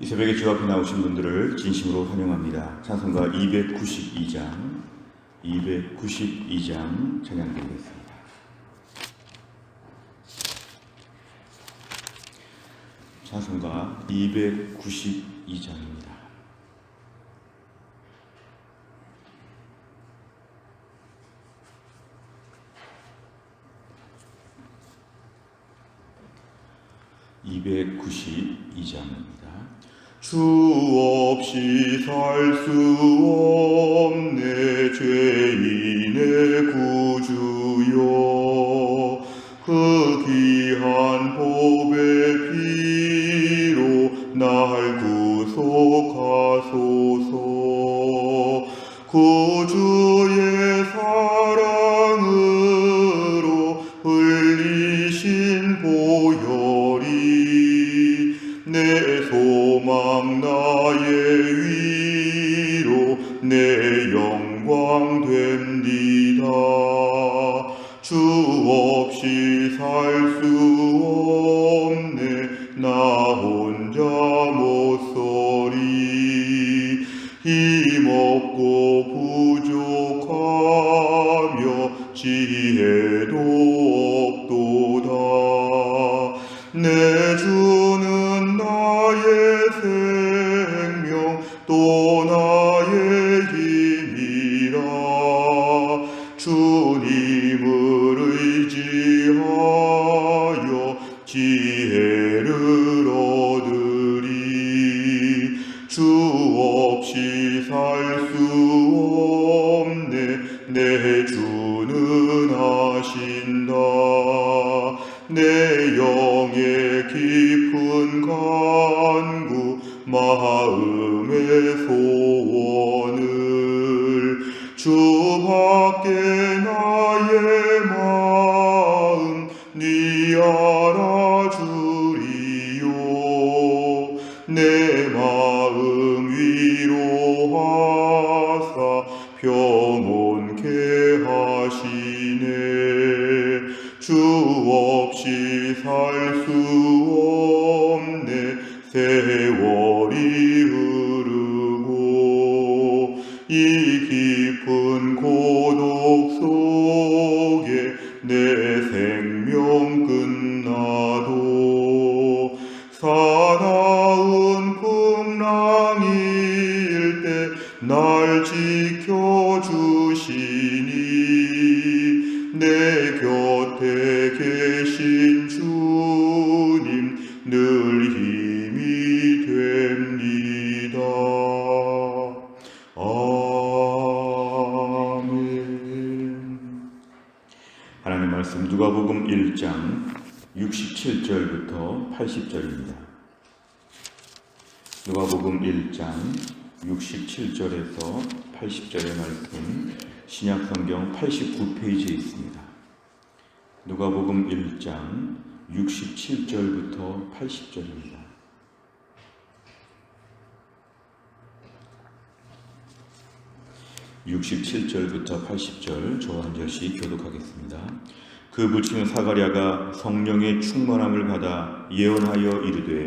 이 새벽에 주 앞에 나오신 분들을 진심으로 환영합니다. 찬송가 292장 찬양드리겠습니다. 찬송가 292장입니다. 주 없이 살 수 없네 죄인의 구주여, 그 귀한 법의 피로 날 구속하소서. 구주의 사랑으로 흘리신 보혈이 내 소망 나의 위로 내 영광 됩니다. 주 없이 살 수 없네 나 혼자 못서리. 힘없고 부족하며 지혜도 없도다. 내 주는 나의 생명 또 나의 힘이라. 주님을 의지하여 지혜를 얻으리. 주 없이 살 수 없네 내 주는 하신다. 내 영의 깊은 간구 마음의 소원을 주밖에 나의 마음 네 알아주리요. 내 마음 위로하사 평온케 하시네. 주 없이 살 수 없네 세월이 흐르고. 이 깊은 고독 속에 내 생명 끝나도 사나운 풍랑일 때 날 지켜주시니. 내 곁에 계신 주님 늘 힘이 됩니다. 아멘. 하나님 말씀 누가복음 1장 67절부터 80절입니다. 누가복음 1장 67절에서 80절의 말씀 신약성경 89페이지에 있습니다. 누가복음 1장 67절부터 80절입니다. (67절부터 80절) 저와 한 절씩 교독하겠습니다. 그 부친은 사가랴가 성령의 충만함을 받아 예언하여 이르되,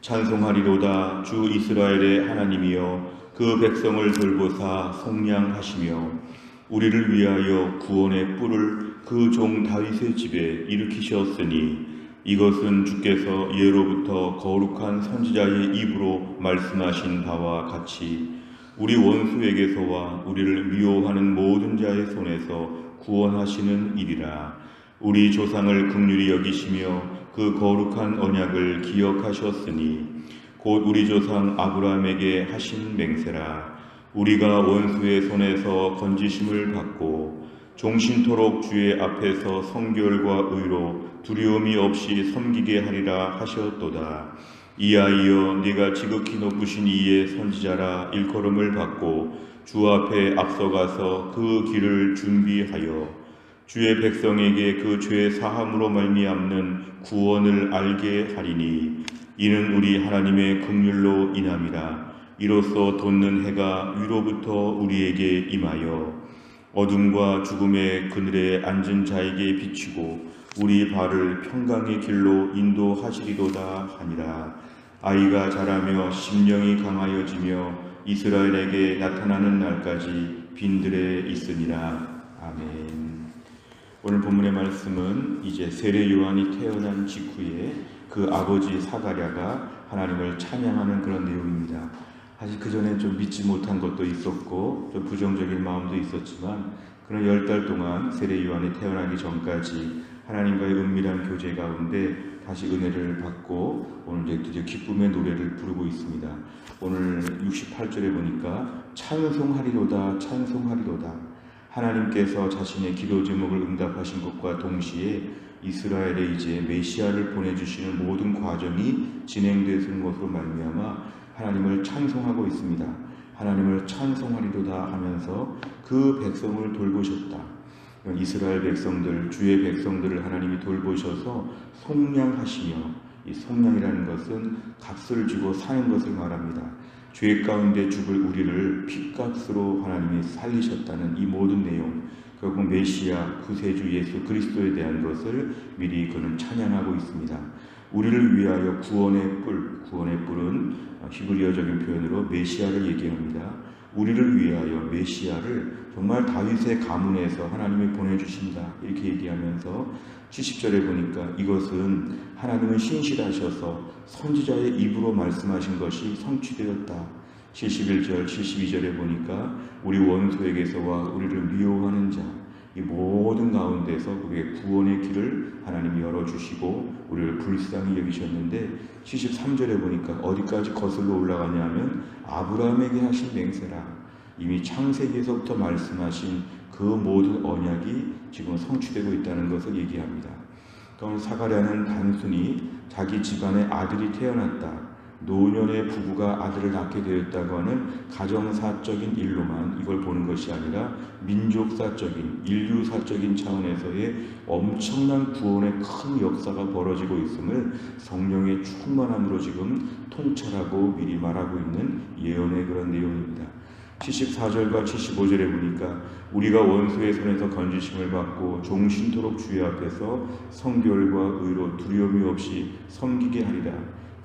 찬송하리로다 주 이스라엘의 하나님이여, 그 백성을 돌보사 속량하시며 우리를 위하여 구원의 뿔을 그 종 다윗의 집에 일으키셨으니, 이것은 주께서 예로부터 거룩한 선지자의 입으로 말씀하신 바와 같이 우리 원수에게서와 우리를 미워하는 모든 자의 손에서 구원하시는 일이라. 우리 조상을 긍휼히 여기시며 그 거룩한 언약을 기억하셨으니 곧 우리 조상 아브라함에게 하신 맹세라. 우리가 원수의 손에서 건지심을 받고 종신토록 주의 앞에서 성결과 의로 두려움이 없이 섬기게 하리라 하셨도다. 이하이여 네가 지극히 높으신 이의 선지자라 일컬음을 받고 주 앞에 앞서가서 그 길을 준비하여 주의 백성에게 그 죄 사함으로 말미암는 구원을 알게 하리니, 이는 우리 하나님의 긍휼로 인함이라. 이로써 돋는 해가 위로부터 우리에게 임하여 어둠과 죽음의 그늘에 앉은 자에게 비치고 우리 발을 평강의 길로 인도하시리로다 하니라. 아이가 자라며 심령이 강하여지며 이스라엘에게 나타나는 날까지 빈들에 있으니라. 아멘. 오늘 본문의 말씀은 이제 세례 요한이 태어난 직후에 그 아버지 사가랴가 하나님을 찬양하는 그런 내용입니다. 사실 그 전에 좀 믿지 못한 것도 있었고 좀 부정적인 마음도 있었지만 그런 10달 동안 세례 요한이 태어나기 전까지 하나님과의 은밀한 교제 가운데 다시 은혜를 받고 오늘 이제 드디어 기쁨의 노래를 부르고 있습니다. 오늘 68절에 보니까 찬송하리로다 찬송하리로다. 하나님께서 자신의 기도 제목을 응답하신 것과 동시에 이스라엘에 이제 메시아를 보내주시는 모든 과정이 진행되는 것으로 말미암아 하나님을 찬송하고 있습니다. 하나님을 찬송하리로다 하면서 그 백성을 돌보셨다. 이스라엘 백성들, 주의 백성들을 하나님이 돌보셔서 속량하시며, 이 속량이라는 것은 값을 주고 사는 것을 말합니다. 죄 가운데 죽을 우리를 핏값으로 하나님이 살리셨다는 이 모든 내용, 결국 메시아 구세주 예수 그리스도에 대한 것을 미리 그는 찬양하고 있습니다. 우리를 위하여 구원의 뿔은 히브리어적인 표현으로 메시아를 얘기합니다. 우리를 위하여 메시아를 정말 다윗의 가문에서 하나님이 보내주신다 이렇게 얘기하면서 70절에 보니까 이것은 하나님은 신실하셔서 선지자의 입으로 말씀하신 것이 성취되었다. 71절, 72절에 보니까 우리 원수에게서와 우리를 미워하는 자, 이 모든 가운데서 우리의 구원의 길을 하나님이 열어주시고 우리를 불쌍히 여기셨는데 73절에 보니까 어디까지 거슬러 올라가냐 하면 아브라함에게 하신 맹세라. 이미 창세기에서부터 말씀하신 그 모든 언약이 지금 성취되고 있다는 것을 얘기합니다. 그러면 사가랴는 단순히 자기 집안에 아들이 태어났다, 노년의 부부가 아들을 낳게 되었다고 하는 가정사적인 일로만 이걸 보는 것이 아니라 민족사적인, 인류사적인 차원에서의 엄청난 구원의 큰 역사가 벌어지고 있음을 성령의 충만함으로 지금 통찰하고 미리 말하고 있는 예언의 그런 내용입니다. 74절과 75절에 보니까 우리가 원수의 손에서 건지심을 받고 종신토록 주의 앞에서 성결과 의로 두려움이 없이 섬기게 하리라.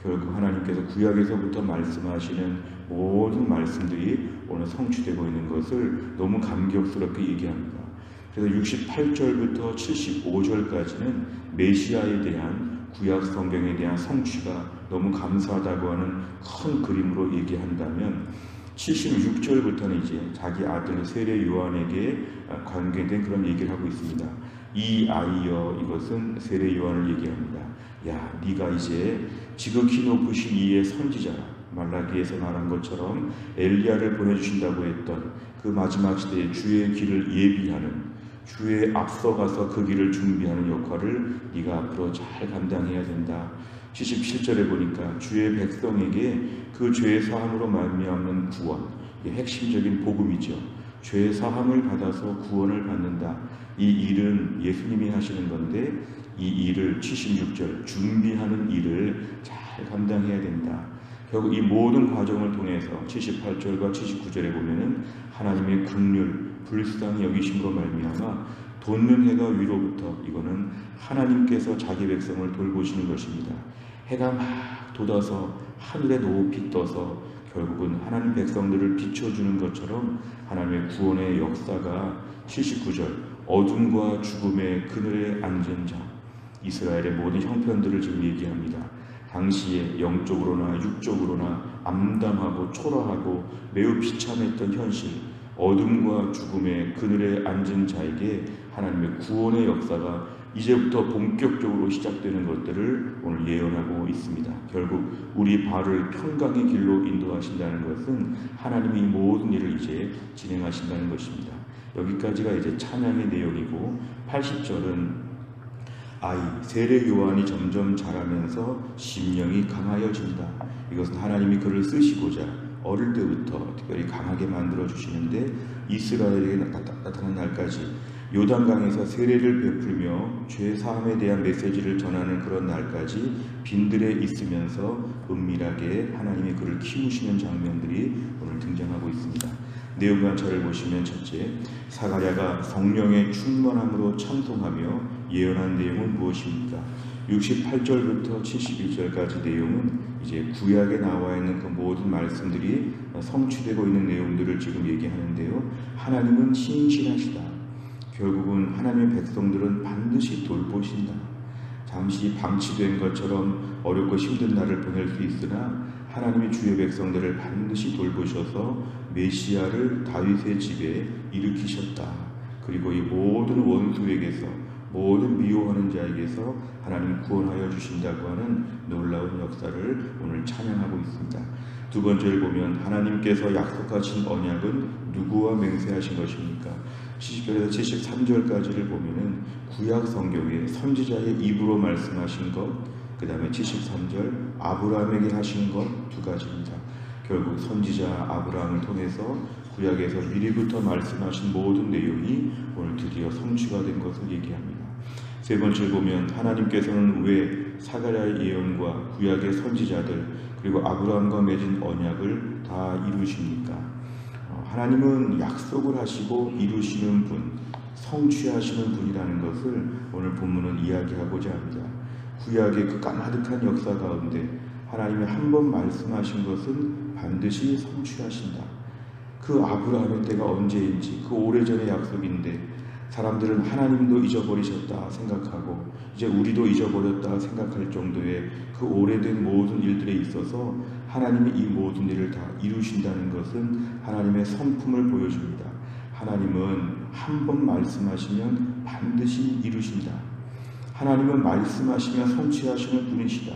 결국 하나님께서 구약에서부터 말씀하시는 모든 말씀들이 오늘 성취되고 있는 것을 너무 감격스럽게 얘기합니다. 그래서 68절부터 75절까지는 메시아에 대한 구약 성경에 대한 성취가 너무 감사하다고 하는 큰 그림으로 얘기한다면 76절부터는 이제 자기 아들 세례 요한에게 관계된 그런 얘기를 하고 있습니다. 이 아이여, 이것은 세례 요한을 얘기합니다. 야, 네가 이제 지극히 높으신 이의 선지자라. 말라기에서 말한 것처럼 엘리야를 보내주신다고 했던 그 마지막 시대에 주의 길을 예비하는, 주의 앞서가서 그 길을 준비하는 역할을 네가 앞으로 잘 감당해야 된다. 77절에 보니까 주의 백성에게 그 죄의 사함으로 말미암는 구원, 이게 핵심적인 복음이죠. 죄의 사함을 받아서 구원을 받는다. 이 일은 예수님이 하시는 건데 이 일을 76절 준비하는 일을 잘 감당해야 된다. 결국 이 모든 과정을 통해서 78절과 79절에 보면은 하나님의 긍휼, 불쌍히 여기심으로 말미암아 돋는 해가 위로부터, 이거는 하나님께서 자기 백성을 돌보시는 것입니다. 해가 막 돋아서 하늘에 높이 떠서 결국은 하나님 백성들을 비춰주는 것처럼 하나님의 구원의 역사가 79절 어둠과 죽음의 그늘에 앉은 자, 이스라엘의 모든 형편들을 지금 얘기합니다. 당시에 영적으로나 육적으로나 암담하고 초라하고 매우 비참했던 현실, 어둠과 죽음의 그늘에 앉은 자에게 하나님의 구원의 역사가 이제부터 본격적으로 시작되는 것들을 오늘 예언하고 있습니다. 결국 우리 발을 평강의 길로 인도하신다는 것은 하나님이 이 모든 일을 이제 진행하신다는 것입니다. 여기까지가 이제 찬양의 내용이고 80절은 아이, 세례 요한이 점점 자라면서 심령이 강하여진다. 이것은 하나님이 그를 쓰시고자 어릴 때부터 특별히 강하게 만들어 주시는데 이스라엘에게 나타난 날까지 요단강에서 세례를 베풀며 죄 사함에 대한 메시지를 전하는 그런 날까지 빈들에 있으면서 은밀하게 하나님이 그를 키우시는 장면들이 오늘 등장하고 있습니다. 내용 관찰을 보시면 첫째, 사가랴가 성령의 충만함으로 찬송하며 예언한 내용은 무엇입니까? 68절부터 71절까지 내용은 이제 구약에 나와 있는 그 모든 말씀들이 성취되고 있는 내용들을 지금 얘기하는데요. 하나님은 신실하시다. 결국은 하나님의 백성들은 반드시 돌보신다. 잠시 방치된 것처럼 어렵고 힘든 날을 보낼 수 있으나 하나님이 주의 백성들을 반드시 돌보셔서 메시아를 다윗의 집에 일으키셨다. 그리고 이 모든 원수에게서, 모든 미워하는 자에게서 하나님 구원하여 주신다고 하는 놀라운 역사를 오늘 찬양하고 있습니다. 두 번째를 보면 하나님께서 약속하신 언약은 누구와 맹세하신 것입니까? 70절에서 73절까지를 보면은 구약 성경에 선지자의 입으로 말씀하신 것, 그 다음에 73절 아브라함에게 하신 것 두 가지입니다. 결국 선지자 아브라함을 통해서 구약에서 미리부터 말씀하신 모든 내용이 오늘 드디어 성취가 된 것을 얘기합니다. 세 번째 보면 하나님께서는 왜 사가랴의 예언과 구약의 선지자들 그리고 아브라함과 맺은 언약을 다 이루십니까? 하나님은 약속을 하시고 이루시는 분, 성취하시는 분이라는 것을 오늘 본문은 이야기하고자 합니다. 구약의 그 까마득한 역사 가운데 하나님이 한 번 말씀하신 것은 반드시 성취하신다. 그 아브라함의 때가 언제인지, 그 오래전의 약속인데 사람들은 하나님도 잊어버리셨다 생각하고 이제 우리도 잊어버렸다 생각할 정도의 그 오래된 모든 일들에 있어서 하나님이 이 모든 일을 다 이루신다는 것은 하나님의 성품을 보여줍니다. 하나님은 한 번 말씀하시면 반드시 이루신다. 하나님은 말씀하시면 성취하시는 분이시다.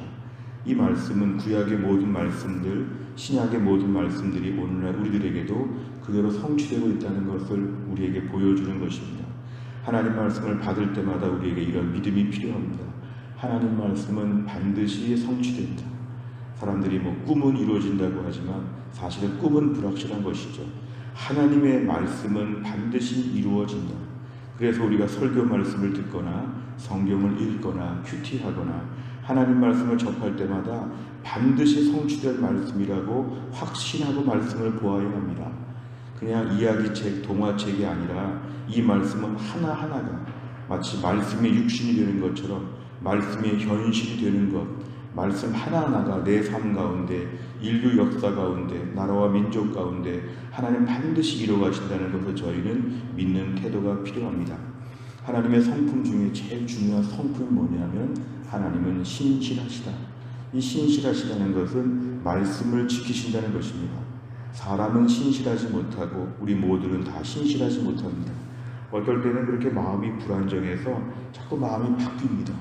이 말씀은 구약의 모든 말씀들, 신약의 모든 말씀들이 오늘날 우리들에게도 그대로 성취되고 있다는 것을 우리에게 보여주는 것입니다. 하나님 말씀을 받을 때마다 우리에게 이런 믿음이 필요합니다. 하나님 말씀은 반드시 성취된다. 사람들이 꿈은 이루어진다고 하지만 사실은 꿈은 불확실한 것이죠. 하나님의 말씀은 반드시 이루어진다. 그래서 우리가 설교 말씀을 듣거나 성경을 읽거나 큐티하거나 하나님 말씀을 접할 때마다 반드시 성취될 말씀이라고 확신하고 말씀을 보아야 합니다. 그냥 이야기책, 동화책이 아니라 이 말씀은 하나하나가 마치 말씀의 육신이 되는 것처럼 말씀의 현실이 되는 것, 말씀 하나하나가 내 삶 가운데, 인류 역사 가운데, 나라와 민족 가운데 하나님 반드시 이루어가신다는 것을 저희는 믿는 태도가 필요합니다. 하나님의 성품 중에 제일 중요한 성품은 뭐냐면 하나님은 신실하시다. 이 신실하시다는 것은 말씀을 지키신다는 것입니다. 사람은 신실하지 못하고 우리 모두는 다 신실하지 못합니다. 어떨 때는 그렇게 마음이 불안정해서 자꾸 마음이 바뀝니다.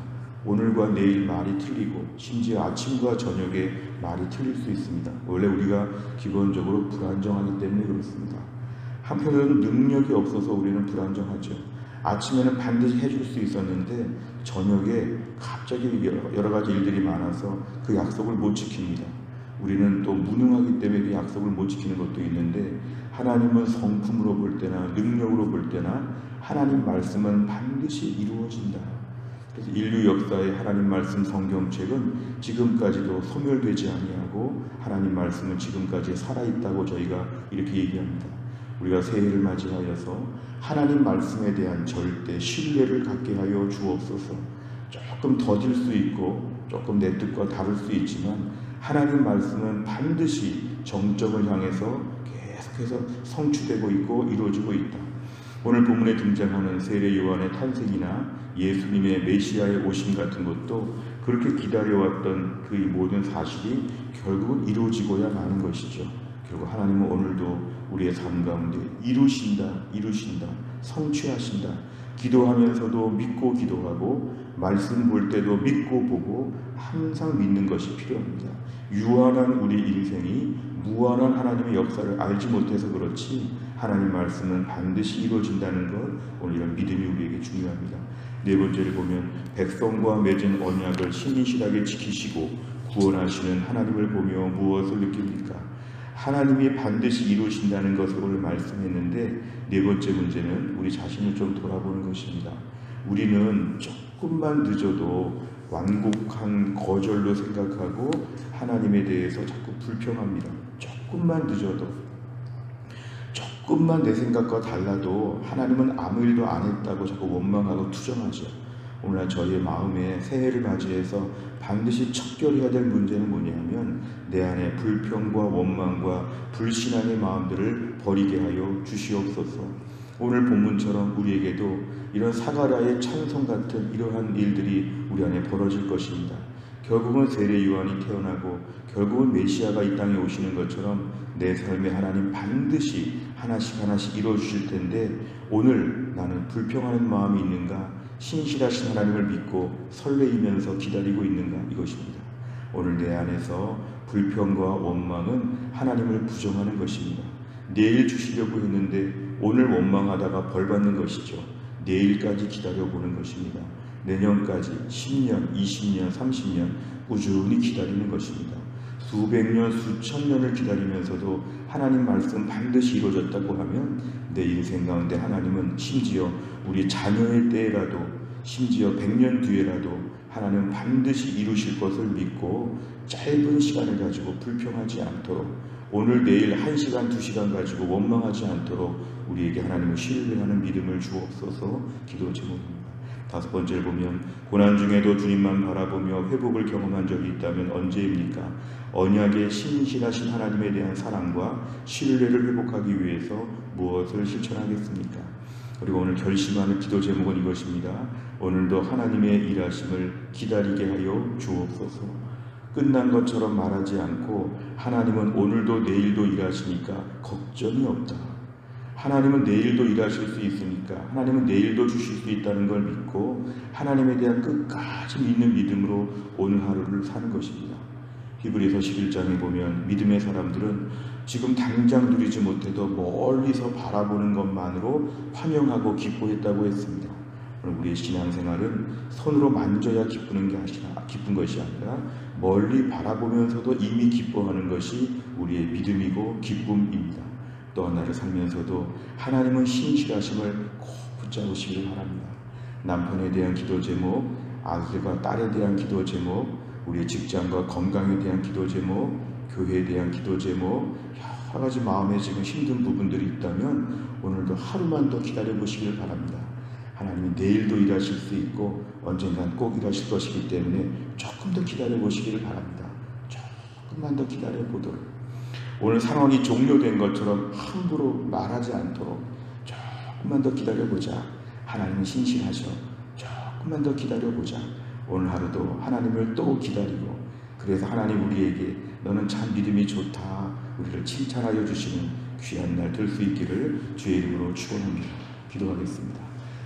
오늘과 내일 말이 틀리고 심지어 아침과 저녁에 말이 틀릴 수 있습니다. 원래 우리가 기본적으로 불안정하기 때문에 그렇습니다. 한편으로는 능력이 없어서 우리는 불안정하죠. 아침에는 반드시 해줄 수 있었는데 저녁에 갑자기 여러 가지 일들이 많아서 그 약속을 못 지킵니다. 우리는 또 무능하기 때문에 그 약속을 못 지키는 것도 있는데 하나님은 성품으로 볼 때나 능력으로 볼 때나 하나님 말씀은 반드시 이루어진다. 그래서 인류 역사의 하나님 말씀 성경책은 지금까지도 소멸되지 아니하고 하나님 말씀은 지금까지 살아있다고 저희가 이렇게 얘기합니다. 우리가 새해를 맞이하여서 하나님 말씀에 대한 절대 신뢰를 갖게 하여 주옵소서. 조금 더딜 수 있고 조금 내 뜻과 다를 수 있지만 하나님 말씀은 반드시 정점을 향해서 계속해서 성취되고 있고 이루어지고 있다. 오늘 본문에 등장하는 세례 요한의 탄생이나 예수님의 메시아의 오심 같은 것도 그렇게 기다려왔던 그 모든 사실이 결국은 이루어지고야 마는 것이죠. 결국 하나님은 오늘도 우리의 삶 가운데 이루신다, 성취하신다. 기도하면서도 믿고 기도하고 말씀 볼 때도 믿고 보고 항상 믿는 것이 필요합니다. 유한한 우리 인생이 무한한 하나님의 역사를 알지 못해서 그렇지 하나님 말씀은 반드시 이루어진다는 것, 오늘 이런 믿음이 우리에게 중요합니다. 네 번째를 보면 백성과 맺은 언약을 신실하게 지키시고 구원하시는 하나님을 보며 무엇을 느낍니까? 하나님이 반드시 이루신다는 것을 오늘 말씀했는데 네 번째 문제는 우리 자신을 좀 돌아보는 것입니다. 우리는 조금만 늦어도 완곡한 거절로 생각하고 하나님에 대해서 자꾸 불평합니다. 조금만 늦어도, 조금만 내 생각과 달라도 하나님은 아무 일도 안 했다고 자꾸 원망하고 투정하죠. 오늘날 저희의 마음에 새해를 맞이해서 반드시 척결해야 될 문제는 뭐냐면 내 안에 불평과 원망과 불신앙의 마음들을 버리게 하여 주시옵소서. 오늘 본문처럼 우리에게도 이런 사가랴의 찬송 같은 이러한 일들이 우리 안에 벌어질 것입니다. 결국은 세례 요한이 태어나고 결국은 메시아가 이 땅에 오시는 것처럼 내 삶에 하나님 반드시 하나씩 하나씩 이루어주실 텐데 오늘 나는 불평하는 마음이 있는가? 신실하신 하나님을 믿고 설레이면서 기다리고 있는가? 이것입니다. 오늘 내 안에서 불평과 원망은 하나님을 부정하는 것입니다. 내일 주시려고 했는데 오늘 원망하다가 벌 받는 것이죠. 내일까지 기다려보는 것입니다. 내년까지 10년, 20년, 30년 꾸준히 기다리는 것입니다. 수백 년, 수천 년을 기다리면서도 하나님 말씀 반드시 이루어졌다고 하면 내 인생 가운데 하나님은 심지어 우리 자녀의 때라도 심지어 100년 뒤에라도 하나님은 반드시 이루실 것을 믿고 짧은 시간을 가지고 불평하지 않도록 오늘 내일 1시간, 2시간 가지고 원망하지 않도록 우리에게 하나님을 신뢰하는 믿음을 주옵소서 기도 제목입니다. 다섯 번째를 보면 고난 중에도 주님만 바라보며 회복을 경험한 적이 있다면 언제입니까? 언약의 신실하신 하나님에 대한 사랑과 신뢰를 회복하기 위해서 무엇을 실천하겠습니까? 그리고 오늘 결심하는 기도 제목은 이것입니다. 오늘도 하나님의 일하심을 기다리게 하여 주옵소서. 끝난 것처럼 말하지 않고 하나님은 오늘도 내일도 일하시니까 걱정이 없다. 하나님은 내일도 일하실 수 있으니까 하나님은 내일도 주실 수 있다는 걸 믿고 하나님에 대한 끝까지 믿는 믿음으로 오늘 하루를 사는 것입니다. 히브리서 11장에 보면 믿음의 사람들은 지금 당장 누리지 못해도 멀리서 바라보는 것만으로 환영하고 기뻐했다고 했습니다. 우리의 신앙생활은 손으로 만져야 기쁜 것이 아니라 멀리 바라보면서도 이미 기뻐하는 것이 우리의 믿음이고 기쁨입니다. 또 하나를 살면서도 하나님은 신실하심을 꼭 붙잡으시길 바랍니다. 남편에 대한 기도 제목, 아들과 딸에 대한 기도 제목, 우리의 직장과 건강에 대한 기도 제목, 교회에 대한 기도 제목, 여러 가지 마음에 지금 힘든 부분들이 있다면 오늘도 하루만 더 기다려보시길 바랍니다. 하나님이 내일도 일하실 수 있고 언젠간 꼭 일하실 것이기 때문에 조금 더 기다려보시기를 바랍니다. 조금만 더 기다려보도록 오늘 상황이 종료된 것처럼 함부로 말하지 않도록 조금만 더 기다려보자. 하나님은 신실하셔. 조금만 더 기다려보자. 오늘 하루도 하나님을 또 기다리고 그래서 하나님 우리에게 너는 참 믿음이 좋다. 우리를 칭찬하여 주시는 귀한 날 될 수 있기를 주의 이름으로 축원합니다. 기도하겠습니다.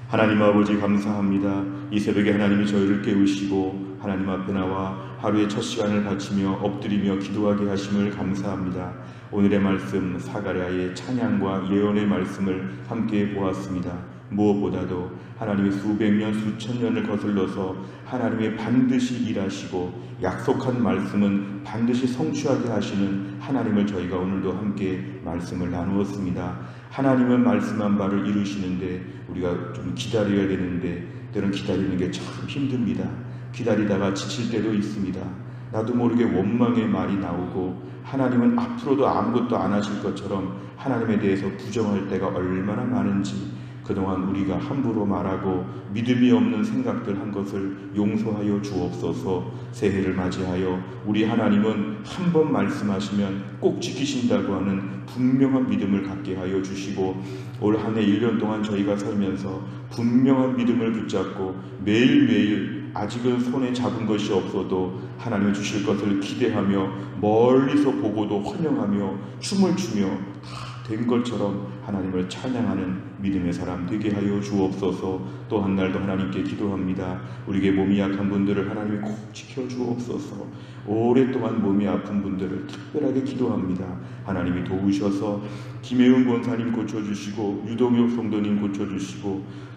하나님 아버지 감사합니다. 이 새벽에 하나님이 저희를 깨우시고 하나님 앞에 나와 하루의 첫 시간을 바치며 엎드리며 기도하게 하심을 감사합니다. 오늘의 말씀 사가랴의 찬양과 예언의 말씀을 함께 보았습니다. 무엇보다도 하나님의 수백 년 수천 년을 거슬러서 하나님의 반드시 일하시고 약속한 말씀은 반드시 성취하게 하시는 하나님을 저희가 오늘도 함께 말씀을 나누었습니다. 하나님은 말씀한 바를 이루시는데 우리가 좀 기다려야 되는데 때론 기다리는 게 참 힘듭니다. 기다리다가 지칠 때도 있습니다. 나도 모르게 원망의 말이 나오고 하나님은 앞으로도 아무것도 안 하실 것처럼 하나님에 대해서 부정할 때가 얼마나 많은지 그동안 우리가 함부로 말하고 믿음이 없는 생각들 한 것을 용서하여 주옵소서. 새해를 맞이하여 우리 하나님은 한 번 말씀하시면 꼭 지키신다고 하는 분명한 믿음을 갖게 하여 주시고 올 한 해 1년 동안 저희가 살면서 분명한 믿음을 붙잡고 매일매일 아직은 손에 잡은 것이 없어도 하나님이 주실 것을 기대하며 멀리서 보고도 환영하며 춤을 추며 다 된 것처럼 하나님을 찬양하는 믿음의 사람 되게 하여 주옵소서. 또 한 날도 하나님께 기도합니다. 우리에게 몸이 약한 분들을 하나님이 꼭 지켜주옵소서. 오랫동안 몸이 아픈 분들을 특별하게 기도합니다. 하나님이 도우셔서 김혜은 권사님 고쳐주시고 유동혁 성도님 고쳐주시고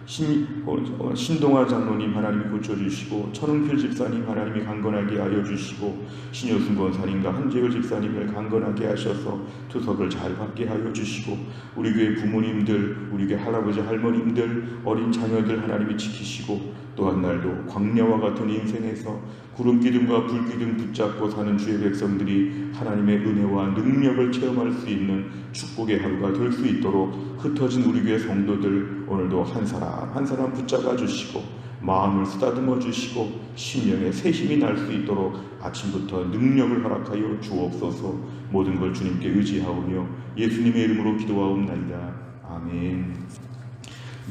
신동아 장로님 하나님이 고쳐주시고 천은필 집사님 하나님이 강건하게 하여 주시고 신효순 권사님과 한재열 집사님을 강건하게 하셔서 투석을 잘 받게 하여 주시고 우리 교회 부모님들 우리 교회 할아버지 할머님들 어린 자녀들 하나님이 지키시고 또 한 날도 광야와 같은 인생에서 구름기둥과 불기둥 붙잡고 사는 주의 백성들이 하나님의 은혜와 능력을 체험할 수 있는 축복의 하루가 될 수 있도록 흩어진 우리 교회 성도들 오늘도 한 사람 한 사람 붙잡아 주시고 마음을 쓰다듬어 주시고 심령에 새 힘이 날 수 있도록 아침부터 능력을 허락하여 주옵소서. 모든 걸 주님께 의지하오며 예수님의 이름으로 기도하옵나이다. 아멘.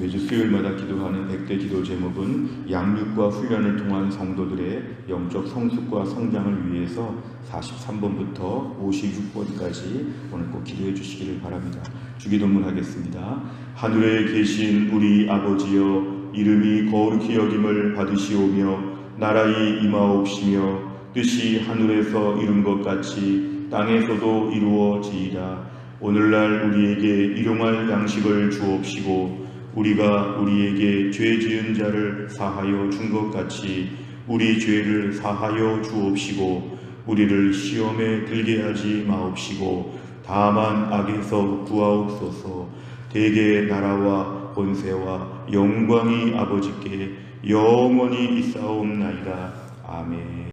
매주 수요일마다 기도하는 100대 기도 제목은 양육과 훈련을 통한 성도들의 영적 성숙과 성장을 위해서 43번부터 56번까지 오늘 꼭 기도해 주시기를 바랍니다. 주기도문 하겠습니다. 하늘에 계신 우리 아버지여, 이름이 거룩히 여김을 받으시오며 나라의 임하옵시며 뜻이 하늘에서 이룬 것 같이 땅에서도 이루어지이다. 오늘날 우리에게 일용할 양식을 주옵시고 우리가 우리에게 죄 지은 자를 사하여 준 것 같이 우리 죄를 사하여 주옵시고 우리를 시험에 들게 하지 마옵시고 다만 악에서 구하옵소서. 대개 나라와 권세와 영광이 아버지께 영원히 있사옵나이다. 아멘.